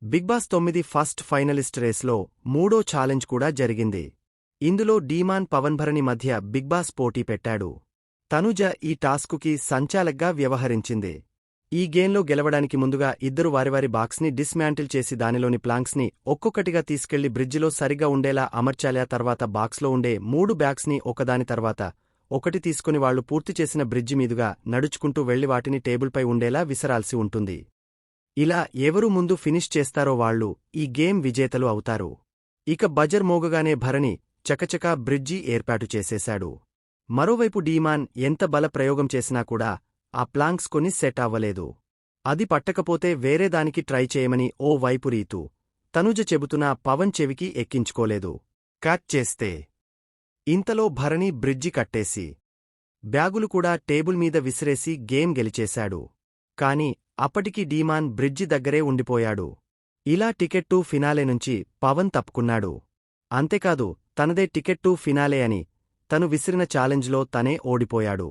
Big boss 9 first finalist రేస్లో మూడో challenge కూడా జరిగింది. ఇందులో డీమాన్ పవన్భరణి మధ్య బిగ్ బాస్ పోటీ పెట్టాడు. తనుజ ఈ టాస్కుకి సంచాలక్గా వ్యవహరించింది. ఈ గేమ్లో గెలవడానికి ముందుగా ఇద్దరు వారివారి బాక్స్ని డిస్మాంటిల్ చేసి దానిలోని ప్లాంక్స్ని ఒక్కొక్కటిగా తీసుకెళ్లి బ్రిడ్జిలో సరిగా ఉండేలా అమర్చాలా. తర్వాత బాక్స్లో ఉండే 3 బ్యాగ్స్ని ఒకదాని తర్వాత ఒకటి తీసుకుని వాళ్లు పూర్తి చేసిన బ్రిడ్జి మీదుగా నడుచుకుంటూ వెళ్లి వాటిని టేబుల్పై ఉండేలా విసరాల్సి ఉంటుంది. ఇలా ఎవరు ముందు ఫినిష్ చేస్తారో వాళ్లు ఈ గేమ్ విజేతలు అవుతారు. ఇక బజర్ మోగగానే భరణి చకచకా బ్రిడ్జి ఏర్పాటు చేసేశాడు. మరోవైపు డీమాన్ ఎంత బల ప్రయోగం చేసినా కూడా ఆ ప్లాంక్స్ కొని సెట్ అవ్వలేదు. అది పట్టకపోతే వేరేదానికి ట్రై చేయమని ఓ వైపు రీతు, తనుజ చెబుతున్నా పవన్ చెవికి ఎక్కించుకోలేదు. కట్ చేస్తే ఇంతలో భరణి బ్రిడ్జి కట్టేసి బ్యాగులు కూడా టేబుల్ మీద విసిరేసి గేమ్ గెలిచేశాడు. కాని అప్పటికి డీమాన్ బ్రిడ్జి దగ్గరే ఉండిపోయాడు. ఇలా టికెట్ టు ఫినాలే నుంచి పవన్ తప్పుకున్నాడు. అంతేకాదు తనదే టికెట్ టు ఫినాలే అని తను విసిరిన ఛాలెంజ్లో తనే ఓడిపోయాడు.